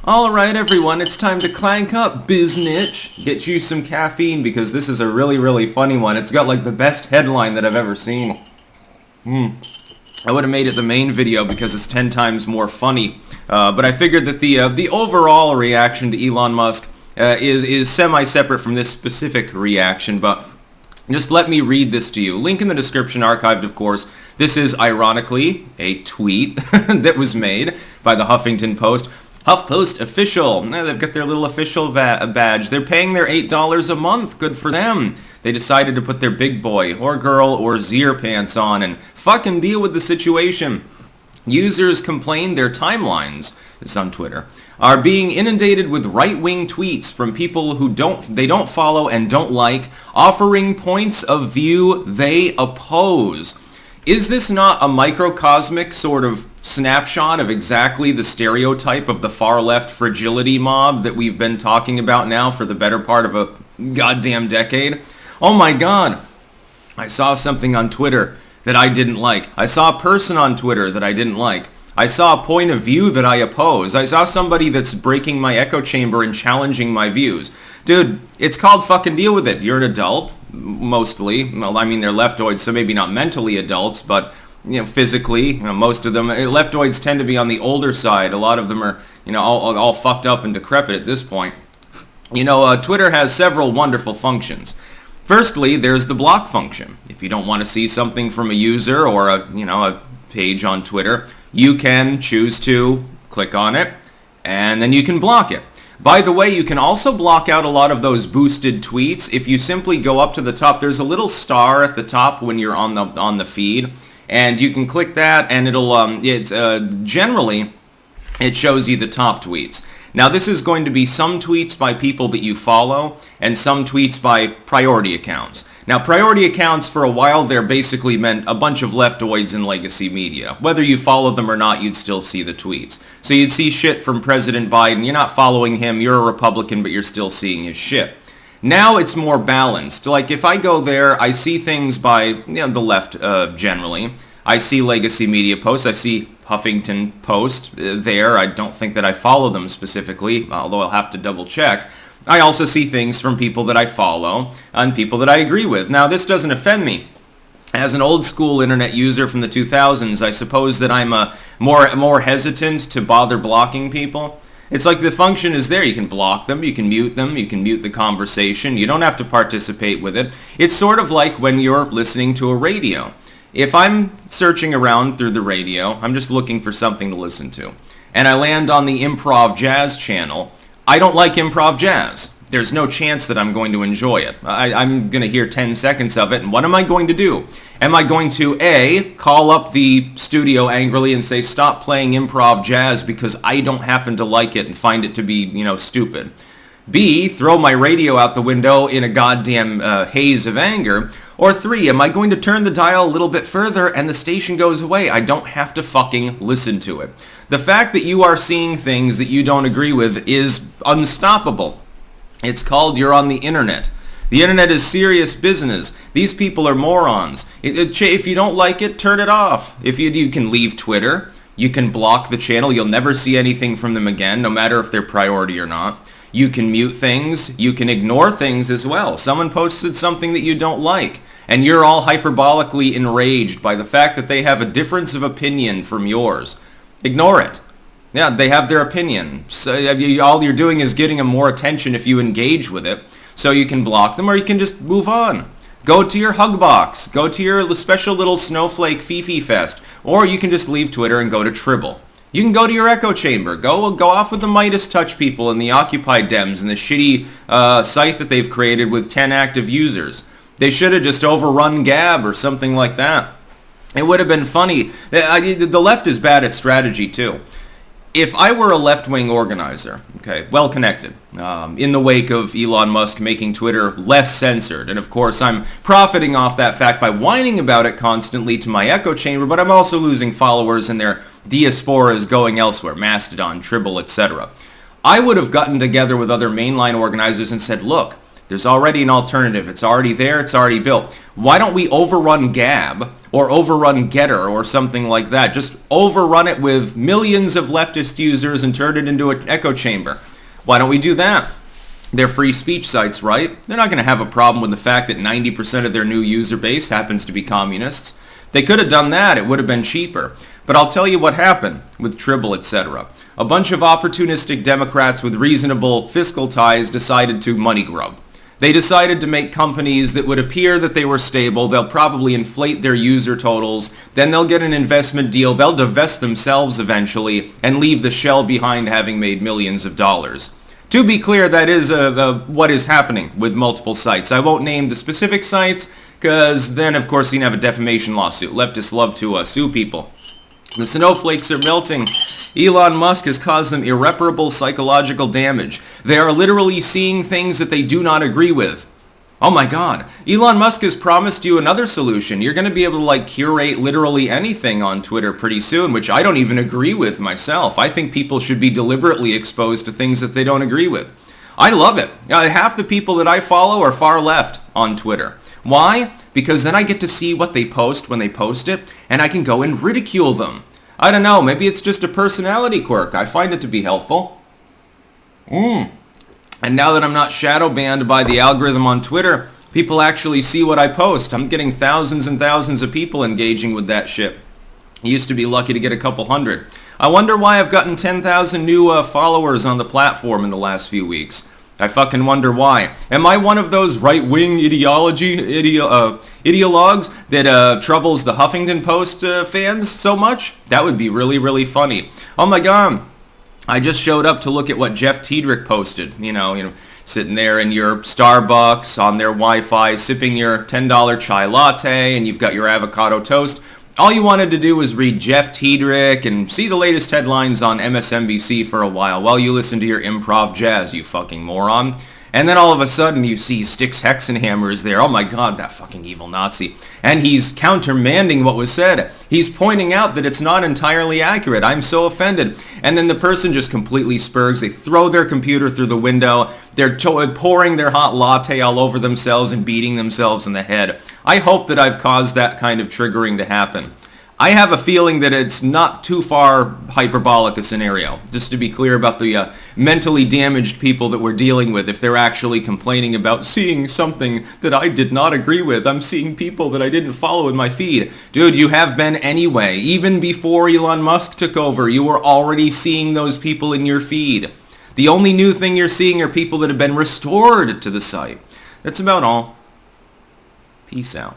Alright everyone, it's time to clank up, biznitch. Get you some caffeine because this is a really funny one. It's got like the best headline that I've ever seen. I would have made it the main video because it's 10 times more funny. But I figured that the overall reaction to Elon Musk is semi-separate from this specific reaction, but just let me read this to you. Link in the description, archived of course. This is, ironically, a tweet that was made by the Huffington Post. HuffPost official. They've got their little official badge. They're paying their $8 a month. Good for them. They decided to put their big boy or girl or Zier pants on and fucking deal with the situation. Users complain their timelines, this is on Twitter, are being inundated with right-wing tweets from people who they don't follow and don't like, offering points of view they oppose. Is this not a microcosmic sort of snapshot of exactly the stereotype of the far-left fragility mob that we've been talking about now for the better part of a goddamn decade? Oh my god, I saw something on Twitter that I didn't like. I saw a person on Twitter that I didn't like. I saw a point of view that I oppose. I saw somebody that's breaking my echo chamber and challenging my views. Dude, it's called fucking deal with it. You're an adult, mostly. Well, I mean, they're leftoids, so maybe not mentally adults, but, you know, physically, most of them. Leftoids tend to be on the older side. A lot of them are, all fucked up and decrepit at this point. Twitter has several wonderful functions. Firstly, there's the block function. If you don't want to see something from a user or a page on Twitter, you can choose to click on it, and then you can block it. By the way, you can also block out a lot of those boosted tweets. If you simply go up to the top, there's a little star at the top when you're on the feed, and you can click that, and it'll generally it shows you the top tweets. Now, this is going to be some tweets by people that you follow and some tweets by priority accounts. Now, priority accounts, for a while there, basically meant a bunch of leftoids in legacy media. Whether you follow them or not, you'd still see the tweets. So you'd see shit from President Biden. You're not following him. You're a Republican, but you're still seeing his shit. Now it's more balanced. Like, if I go there, I see things by the left generally. I see legacy media posts. I see Huffington Post there. I don't think that I follow them specifically, although I'll have to double check. I also see things from people that I follow and people that I agree with. Now, this doesn't offend me. As an old school internet user from the 2000s, I suppose that I'm more hesitant to bother blocking people. It's like the function is there. You can block them, you can mute the conversation. You don't have to participate with it. It's sort of like when you're listening to a radio. If I'm searching around through the radio, I'm just looking for something to listen to, and I land on the improv jazz channel, I don't like improv jazz. There's no chance that I'm going to enjoy it. I'm going to hear 10 seconds of it, and what am I going to do? Am I going to, A, call up the studio angrily and say, stop playing improv jazz because I don't happen to like it and find it to be, stupid? B, throw my radio out the window in a goddamn haze of anger? Or 3, am I going to turn the dial a little bit further and the station goes away? I don't have to fucking listen to it. The fact that you are seeing things that you don't agree with is unstoppable. It's called you're on the internet. The internet is serious business. These people are morons. If you don't like it, turn it off. If you can leave Twitter. You can block the channel. You'll never see anything from them again, no matter if they're priority or not. You can mute things. You can ignore things as well. Someone posted something that you don't like, and you're all hyperbolically enraged by the fact that they have a difference of opinion from yours. Ignore it. Yeah, they have their opinion. So all you're doing is getting them more attention if you engage with it. So you can block them or you can just move on. Go to your hug box. Go to your special little Snowflake Fifi Fest. Or you can just leave Twitter and go to Tribble. You can go to your echo chamber. Go off with the Midas Touch people and the Occupy Dems and the shitty site that they've created with 10 active users. They should have just overrun Gab or something like that. It would have been funny. The left is bad at strategy too. If I were a left-wing organizer, well-connected, in the wake of Elon Musk making Twitter less censored, and of course I'm profiting off that fact by whining about it constantly to my echo chamber, but I'm also losing followers and their diasporas going elsewhere, Mastodon, Tribble, etc. I would have gotten together with other mainline organizers and said, look, there's already an alternative. It's already there. It's already built. Why don't we overrun Gab or overrun Getter or something like that? Just overrun it with millions of leftist users and turn it into an echo chamber. Why don't we do that? They're free speech sites, right? They're not going to have a problem with the fact that 90% of their new user base happens to be communists. They could have done that. It would have been cheaper. But I'll tell you what happened with Tribble, etc. A bunch of opportunistic Democrats with reasonable fiscal ties decided to money grub. They decided to make companies that would appear that they were stable. They'll probably inflate their user totals. Then they'll get an investment deal. They'll divest themselves eventually and leave the shell behind having made millions of dollars. To be clear, that is what is happening with multiple sites. I won't name the specific sites because then, of course, you can have a defamation lawsuit. Leftists love to sue people. The snowflakes are melting. Elon Musk has caused them irreparable psychological damage. They are literally seeing things that they do not agree with. Oh my God. Elon Musk has promised you another solution. You're going to be able to curate literally anything on Twitter pretty soon, which I don't even agree with myself. I think people should be deliberately exposed to things that they don't agree with. I love it. Half the people that I follow are far left on Twitter. Why? Because then I get to see what they post when they post it, and I can go and ridicule them. I don't know, maybe it's just a personality quirk. I find it to be helpful. And now that I'm not shadow banned by the algorithm on Twitter, people actually see what I post. I'm getting thousands and thousands of people engaging with that shit. I used to be lucky to get a couple hundred. I wonder why I've gotten 10,000 new followers on the platform in the last few weeks. I fucking wonder why. Am I one of those right-wing ideologues that troubles the Huffington Post fans so much? That would be really, really funny. Oh my God. I just showed up to look at what Jeff Tiedrich posted. You know, sitting there in your Starbucks on their Wi-Fi, sipping your $10 chai latte, and you've got your avocado toast. All you wanted to do was read Jeff Tiedrich and see the latest headlines on MSNBC for a while you listen to your improv jazz, you fucking moron. And then all of a sudden you see Styx Hexenhammer is there. Oh my God, that fucking evil Nazi. And he's countermanding what was said. He's pointing out that it's not entirely accurate. I'm so offended. And then the person just completely spurgs. They throw their computer through the window. They're pouring their hot latte all over themselves and beating themselves in the head. I hope that I've caused that kind of triggering to happen. I have a feeling that it's not too far hyperbolic a scenario, just to be clear about the mentally damaged people that we're dealing with. If they're actually complaining about seeing something that I did not agree with, I'm seeing people that I didn't follow in my feed. Dude, you have been anyway. Even before Elon Musk took over, you were already seeing those people in your feed. The only new thing you're seeing are people that have been restored to the site. That's about all. Peace out.